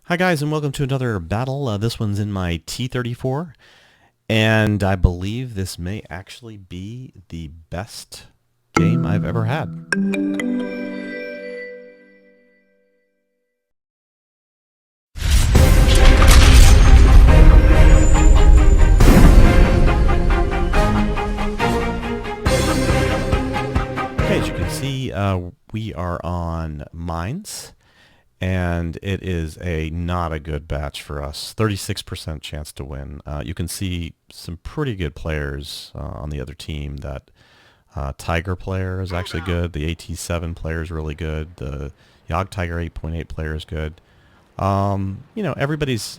Hi guys, and welcome to another battle. This one's in my T-34, and I believe this may actually be the best game I've ever had. Okay, as you can see, we are on mines, and it is not a good batch for us. 36% chance to win. You can see some pretty good players on the other team. That Tiger player is actually good. The AT7 player is really good. The Yog Tiger 8.8 player is good. Everybody's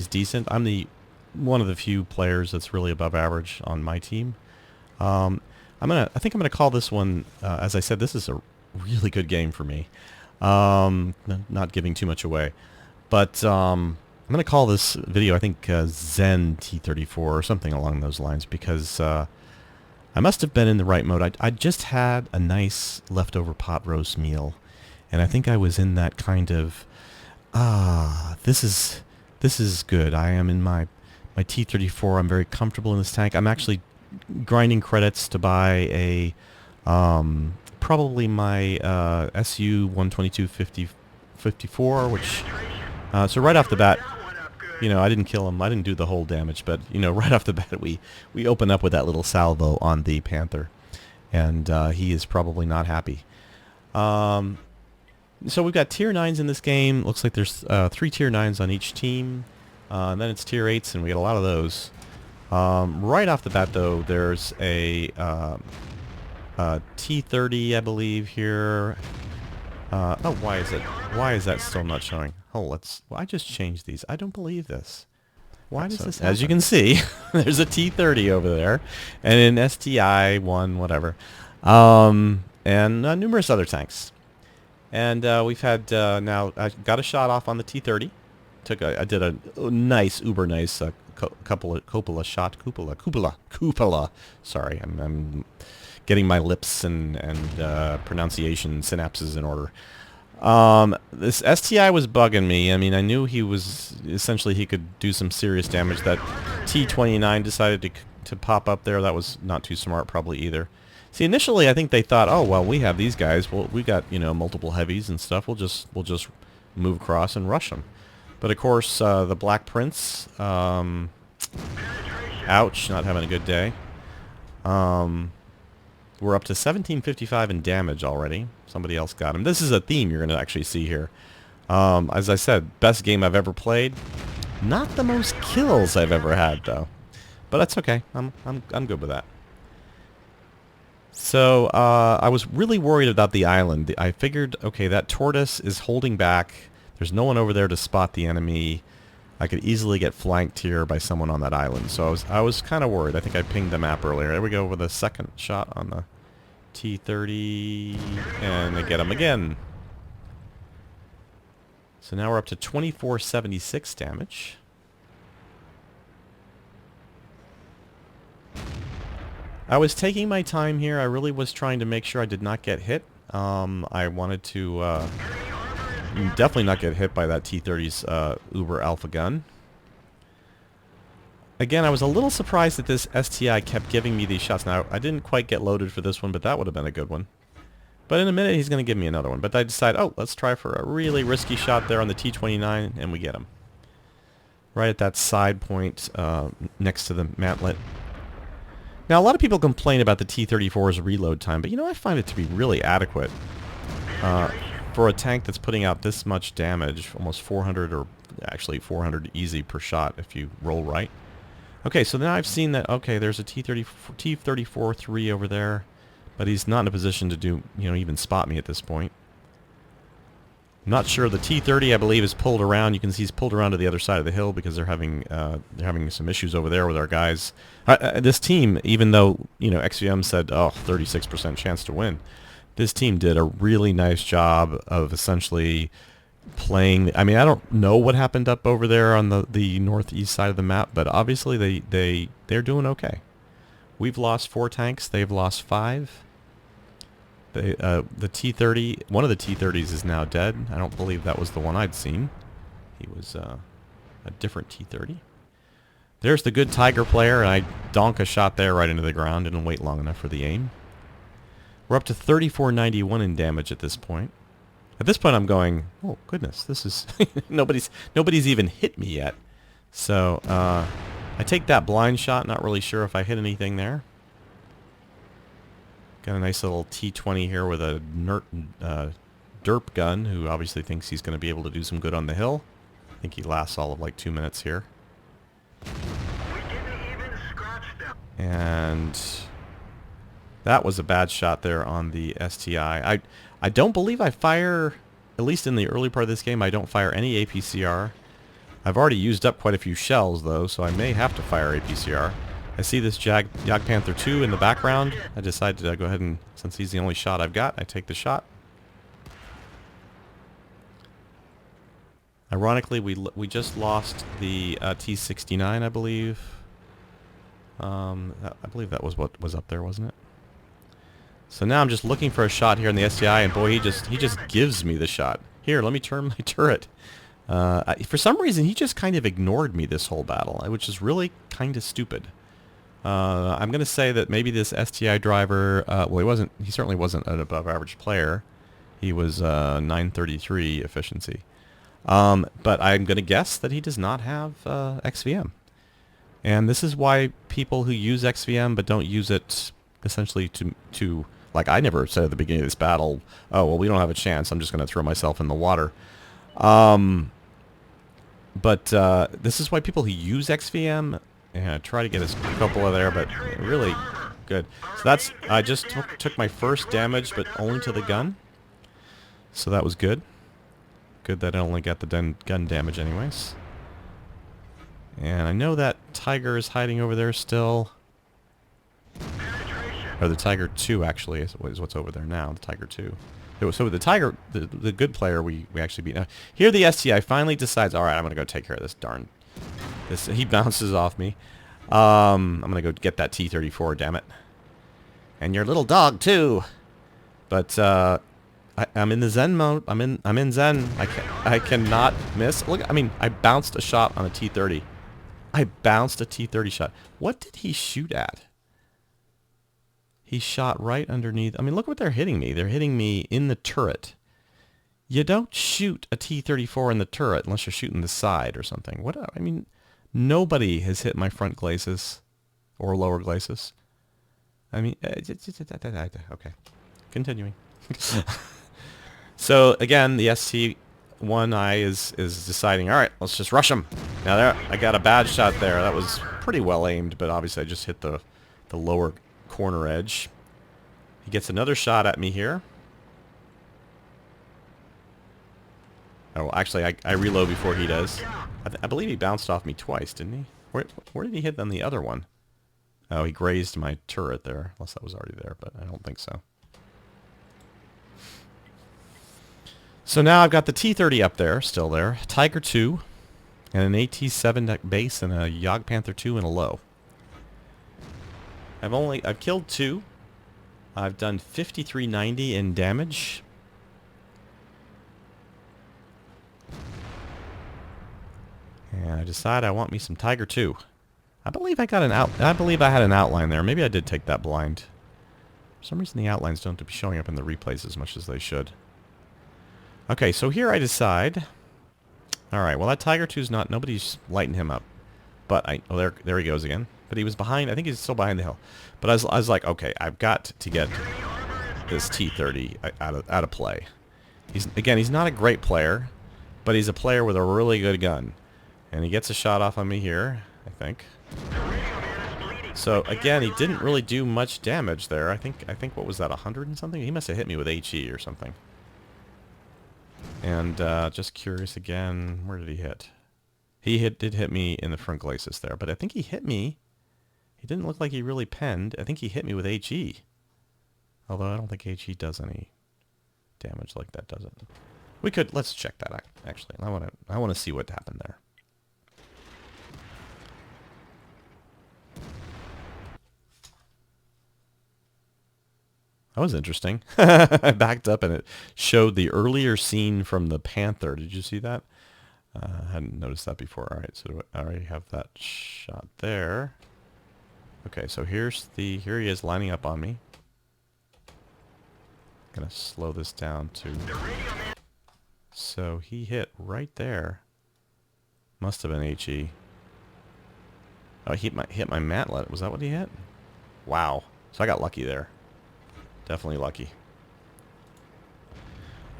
decent. I'm the one of the few players that's really above average on my team. I think I'm gonna call this one. As I said, this is a really good game for me. Not giving too much away, but I'm gonna call this video, I think, Zen T34 or something along those lines, because I must have been in the right mode. I just had a nice leftover pot roast meal, and I think I was in that kind of this is good. I am in my T34. I'm very comfortable in this tank. I'm actually grinding credits to buy a probably my SU 122-54, which so right off the bat, I didn't kill him. I didn't do the whole damage, but right off the bat we open up with that little salvo on the Panther, and he is probably not happy. So we've got tier 9s in this game. Looks like there's 3 tier 9s on each team, and then it's tier 8s, and we get a lot of those. Right off the bat, though, there's a T30, I believe, here. Oh, why is that still not showing? Well, I just changed these. I don't believe this. Why does this happen? As you can see, there's a T30 over there, and an STI 1, whatever, and numerous other tanks. And we've had now I got a shot off on the T30. I did a nice, uber nice cupola shot. Sorry, I'm getting my lips and pronunciation synapses in order. This STI was bugging me. I mean, I knew he could do some serious damage. That T29 decided to pop up there. That was not too smart, probably, either. See, initially I think they thought, oh well, we have these guys. Well, we got multiple heavies and stuff. We'll just move across and rush them. But of course, the Black Prince, ouch, not having a good day. We're up to 1755 in damage already. Somebody else got him. This is a theme you're going to actually see here. As I said, best game I've ever played. Not the most kills I've ever had, though. But that's okay. I'm good with that. So I was really worried about the island. I figured, okay, that tortoise is holding back. There's no one over there to spot the enemy. I could easily get flanked here by someone on that island. So I was kind of worried. I think I pinged the map earlier. There we go with a second shot on the T30, and I get him again. So now we're up to 2476 damage. I was taking my time here. I really was trying to make sure I did not get hit. I wanted to definitely not get hit by that T30's Uber Alpha gun. Again, I was a little surprised that this STI kept giving me these shots. Now, I didn't quite get loaded for this one, but that would have been a good one. But in a minute, he's going to give me another one. But I decided, oh, let's try for a really risky shot there on the T29, and we get him. Right at that side point next to the mantlet. Now, a lot of people complain about the T-34's reload time, but I find it to be really adequate. For a tank that's putting out this much damage, almost 400, or actually 400 easy per shot if you roll right. Okay, so now I've seen that, okay, there's a T-34-3 over there, but he's not in a position to do, even spot me at this point. I'm not sure. The T-30, I believe, is pulled around. You can see he's pulled around to the other side of the hill because they're having some issues over there with our guys. This team, even though, XVM said, oh, 36% chance to win, this team did a really nice job of essentially playing. I mean, I don't know what happened up over there on the northeast side of the map, but obviously they're doing okay. We've lost 4 tanks. They've lost 5. The T-30, one of the T-30s is now dead. I don't believe that was the one I'd seen. He was a different T-30. There's the good Tiger player, and I donk a shot there right into the ground. Didn't wait long enough for the aim. We're up to 3491 in damage at this point. At this point, I'm going, oh goodness, this is nobody's even hit me yet. So I take that blind shot. Not really sure if I hit anything there. Got a nice little T-20 here with a derp gun, who obviously thinks he's going to be able to do some good on the hill. I think he lasts all of like 2 minutes here. And that was a bad shot there on the STI. I don't believe I fire, at least in the early part of this game, I don't fire any APCR. I've already used up quite a few shells though, so I may have to fire APCR. I see this Jagdpanther 2 in the background. I decided to go ahead and, since he's the only shot I've got, I take the shot. Ironically, we just lost the T-69, I believe. I believe that was what was up there, wasn't it? So now I'm just looking for a shot here in the STI, and boy, he just gives me the shot. Here, let me turn my turret. For some reason, he just kind of ignored me this whole battle, which is really kind of stupid. I'm going to say that maybe this STI driver, well, he certainly wasn't an above-average player. He was 933 efficiency. But I'm going to guess that he does not have XVM. And this is why people who use XVM but don't use it essentially to like I never said at the beginning of this battle, oh, well, we don't have a chance. I'm just going to throw myself in the water. But this is why people who use XVM try to get a couple there, but really good. So that's, I just took my first damage, but only to the gun. So that was good. Good that I only got the gun damage anyways. And I know that Tiger is hiding over there still. Or the Tiger 2 actually is what's over there now, the Tiger 2. So the Tiger, the good player we actually beat. Now, here the STI finally decides, alright, I'm going to go take care of this darn... he bounces off me. I'm going to go get that T-34, damn it. And your little dog too. But I'm in the Zen mode. I'm in Zen. I cannot miss. Look, I mean, I bounced a shot on a T-30. I bounced a T-30 shot. What did he shoot at? He shot right underneath. I mean, look what they're hitting me. They're hitting me in the turret. You don't shoot a T-34 in the turret unless you're shooting the side or something. What? I mean, nobody has hit my front glacis or lower glacis. I mean, okay. Continuing. So again, the ST1I is deciding, all right, let's just rush him. Now there, I got a bad shot there. That was pretty well aimed, but obviously I just hit the lower corner edge. He gets another shot at me here. Oh, actually, I reload before he does. I believe he bounced off me twice, didn't he? Where did he hit on the other one? Oh, he grazed my turret there. Unless that was already there, but I don't think so. So now I've got the T-30 up there, still there. Tiger 2, and an AT-7 base, and a Jagdpanther 2 and a low. I've killed 2. I've done 5390 in damage. And I decide I want me some Tiger 2. I believe I got I believe I had an outline there. Maybe I did take that blind. For some reason the outlines don't be showing up in the replays as much as they should. Okay, so here I decide. Alright, well that Tiger 2's not, nobody's lighting him up. But oh, there he goes again. But he was behind, I think he's still behind the hill. But I was like, okay, I've got to get this T-30 out of play. He's not a great player, but he's a player with a really good gun. And he gets a shot off on me here, I think. So again, he didn't really do much damage there. I think what was that, 100 and something? He must have hit me with HE or something. And just curious again, where did he hit? He did hit me in the front glacis there, but I think he hit me. He didn't look like he really penned. I think he hit me with HE. Although I don't think HE does any damage like that, does it? Let's check that out, actually. I want to see what happened there. That was interesting. I backed up and it showed the earlier scene from the Panther. Did you see that? I hadn't noticed that before. All right, so I already have that shot there. Okay, so here he is lining up on me. Gonna slow this down to. So he hit right there. Must have been HE. Oh, he hit my matlet. Was that what he hit? Wow. So I got lucky there. Definitely lucky.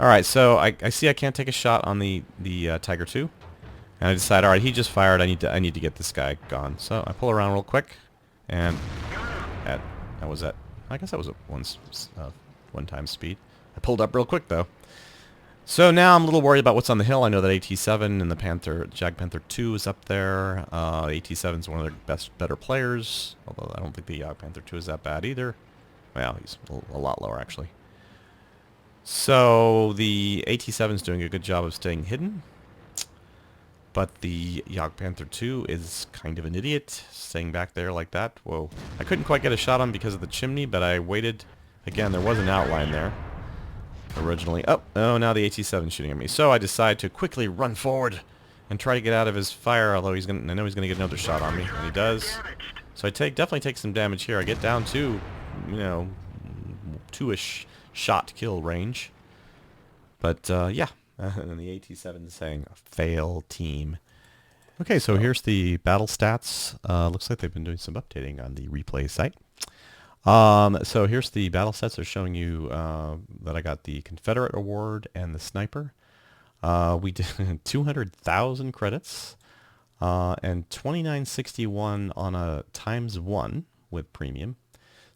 All right, so I see I can't take a shot on the Tiger 2, and I decide, all right, he just fired. I need to get this guy gone. So I pull around real quick, and that was at, I guess that was at one time speed. I pulled up real quick though. So now I'm a little worried about what's on the hill. I know that AT7 and the Jag Panther 2 is up there. AT7 is one of their better players, although I don't think the Jag Panther 2 is that bad either. Well, he's a lot lower actually. So the AT7 is doing a good job of staying hidden, but the Jag Panther 2 is kind of an idiot, staying back there like that. Whoa. I couldn't quite get a shot on because of the chimney, but I waited. Again, there was an outline there originally. Oh, now the AT7 is shooting at me. So I decide to quickly run forward and try to get out of his fire, although I know he's going to get another shot on me, and he does. So I definitely take some damage here. I get down to, 2-ish shot kill range. But, yeah. And the AT7 is saying, fail team. Okay, so here's the battle stats. Looks like they've been doing some updating on the replay site. So here's the battle stats. They're showing you that I got the Confederate Award and the Sniper. We did 200,000 credits and 2961 on a ×1 with premium.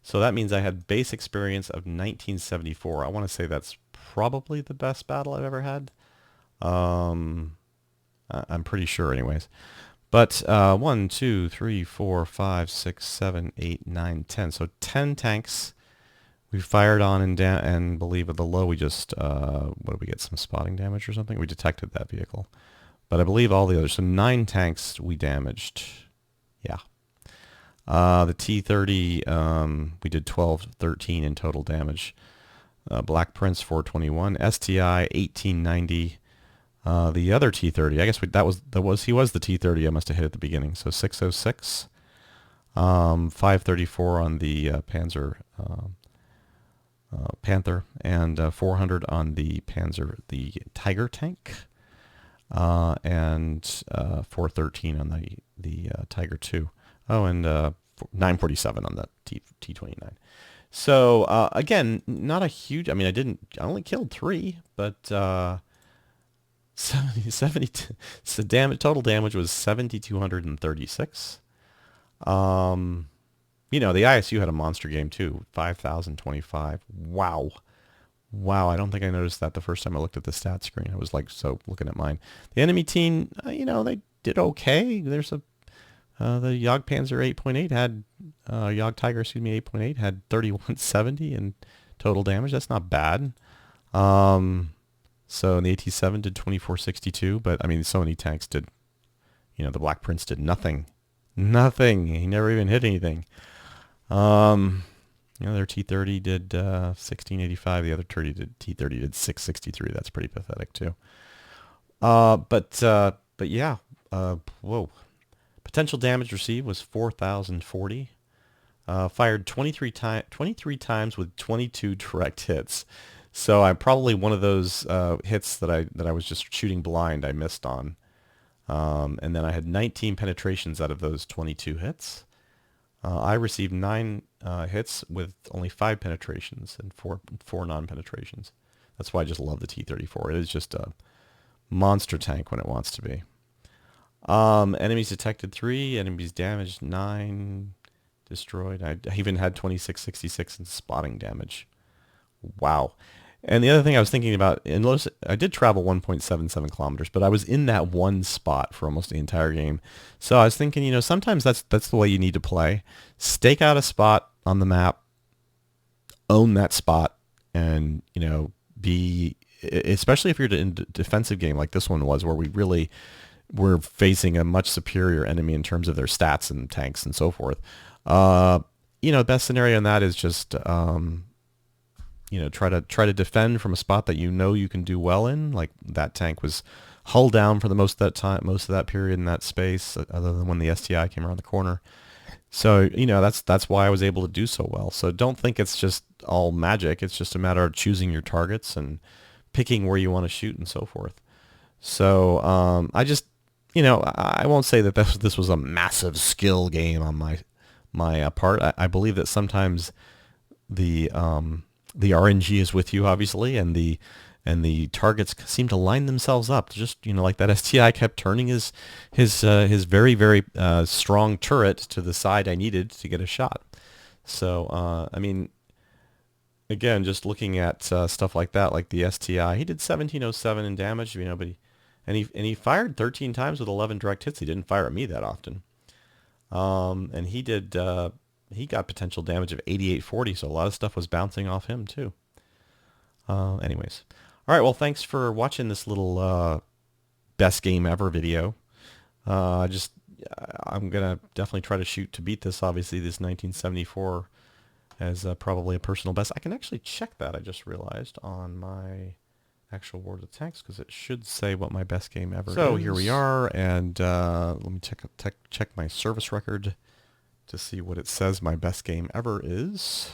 So that means I had base experience of 1974. I want to say that's probably the best battle I've ever had. I'm pretty sure anyways. But 1, 2, 3, 4, 5, 6, 7, 8, 9, 10. So 10 tanks we fired on and believe at the low we just, what did we get, some spotting damage or something? We detected that vehicle. But I believe all the others, so 9 tanks we damaged. Yeah. The T-30, we did 12, 13 in total damage. Black Prince 421, STI 1890. The other T-30, I guess he was the T-30 I must have hit at the beginning. So 606, 534 on the Panther, and 400 on the the Tiger tank, and 413 on the Tiger 2. Oh, and 947 on the T29. So again, not a huge. I mean, I only killed 3, but 70 so total damage was 7,236. The ISU had a monster game too, 5,025. Wow. I don't think I noticed that the first time I looked at the stat screen. I was like, so looking at mine. The enemy team, they did okay. There's the Jag Panzer 8.8 had, Jag Tiger, 8.8 had 3170 in total damage. That's not bad. So the AT7 did 2462, but I mean, so many tanks did, the Black Prince did nothing. Nothing. He never even hit anything. Their T30 did 1685. The other T30 did 663. That's pretty pathetic too. But yeah. Whoa. Potential damage received was 4,040. Fired 23 times with 22 direct hits. So I'm probably one of those hits that I was just shooting blind I missed on. And then I had 19 penetrations out of those 22 hits. I received 9 hits with only 5 penetrations and 4 non-penetrations. That's why I just love the T-34. It is just a monster tank when it wants to be. Enemies detected 3, enemies damaged 9, destroyed. I even had 2666 in spotting damage. Wow. And the other thing I was thinking about, and I did travel 1.77 kilometers, but I was in that one spot for almost the entire game. So I was thinking, sometimes that's the way you need to play. Stake out a spot on the map, own that spot, and, especially if you're in a defensive game like this one was, where we really were facing a much superior enemy in terms of their stats and tanks and so forth. The best scenario in that is just, try to defend from a spot that you can do well in. Like that tank was hull down for the most of that time, most of that period in that space, other than when the STI came around the corner. So, that's why I was able to do so well. So don't think it's just all magic. It's just a matter of choosing your targets and picking where you want to shoot and so forth. So I just, I won't say that this was a massive skill game on my part. I believe that sometimes the RNG is with you, obviously, and the targets seem to line themselves up. Just like that STI kept turning his very very strong turret to the side I needed to get a shot. So I mean, again, just looking at stuff like that, like the STI, he did 1707 in damage, but he fired 13 times with 11 direct hits. He didn't fire at me that often, and he got potential damage of 8840, so a lot of stuff was bouncing off him too. Anyways, all right. Well, thanks for watching this little best game ever video. I'm gonna definitely try to shoot to beat this. Obviously, this 1974 as probably a personal best. I can actually check that. I just realized on my actual World of Tanks, because it should say what my best game ever is. So here we are, and let me check my service record to see what it says my best game ever is.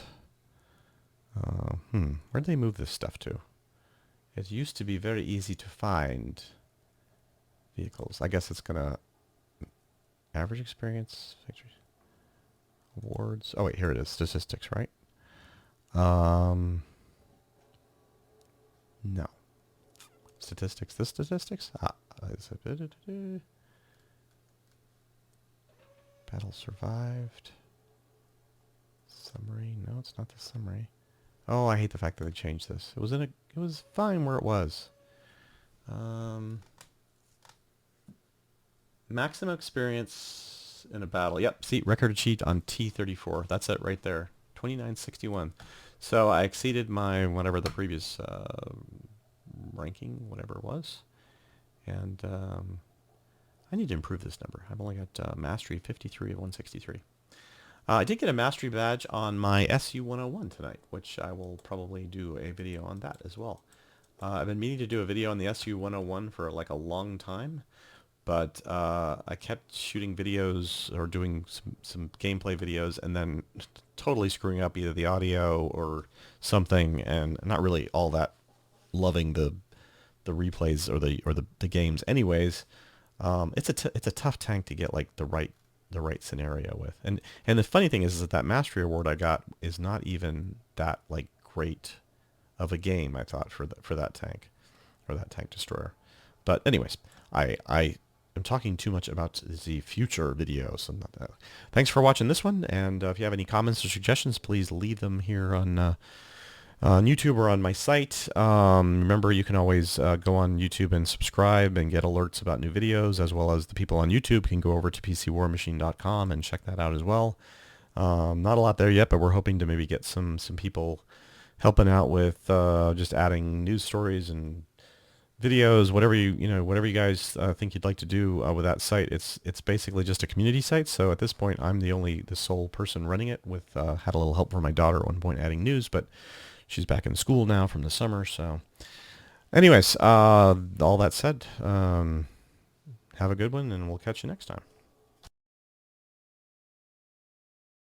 Where'd they move this stuff to? It used to be very easy to find vehicles. I guess it's gonna average experience, victories, awards. Oh wait, here it is. Statistics, right? No. Statistics. This statistics? Battle survived. Summary. No, it's not the summary. Oh, I hate the fact that they changed this. It was fine where it was. Maximum experience in a battle. Yep, see, record achieved on T34. That's it right there. 2961. So I exceeded my whatever the previous ranking, whatever it was. And I need to improve this number. I've only got mastery 53 of 163. I did get a mastery badge on my SU-101 tonight, which I will probably do a video on that as well. I've been meaning to do a video on the SU-101 for like a long time, but I kept shooting videos or doing some gameplay videos and then totally screwing up either the audio or something, and not really all that loving the replays or the games. Anyways, it's a tough tank to get like the right scenario with, and the funny thing is that mastery award I got is not even that like great of a game, I thought, for that tank or that tank destroyer. But anyways, I am talking too much about the future videos. Thanks for watching this one, and if you have any comments or suggestions, please leave them here on YouTube or on my site. Remember, you can always go on YouTube and subscribe and get alerts about new videos, as well as the people on YouTube can go over to PCWarMachine.com and check that out as well. Not a lot there yet, but we're hoping to maybe get some people helping out with just adding news stories and videos, whatever you guys think you'd like to do with that site. It's basically just a community site. So at this point, I'm the sole person running it. With had a little help from my daughter at one point adding news, but she's back in school now from the summer. So anyways, all that said, have a good one, and we'll catch you next time.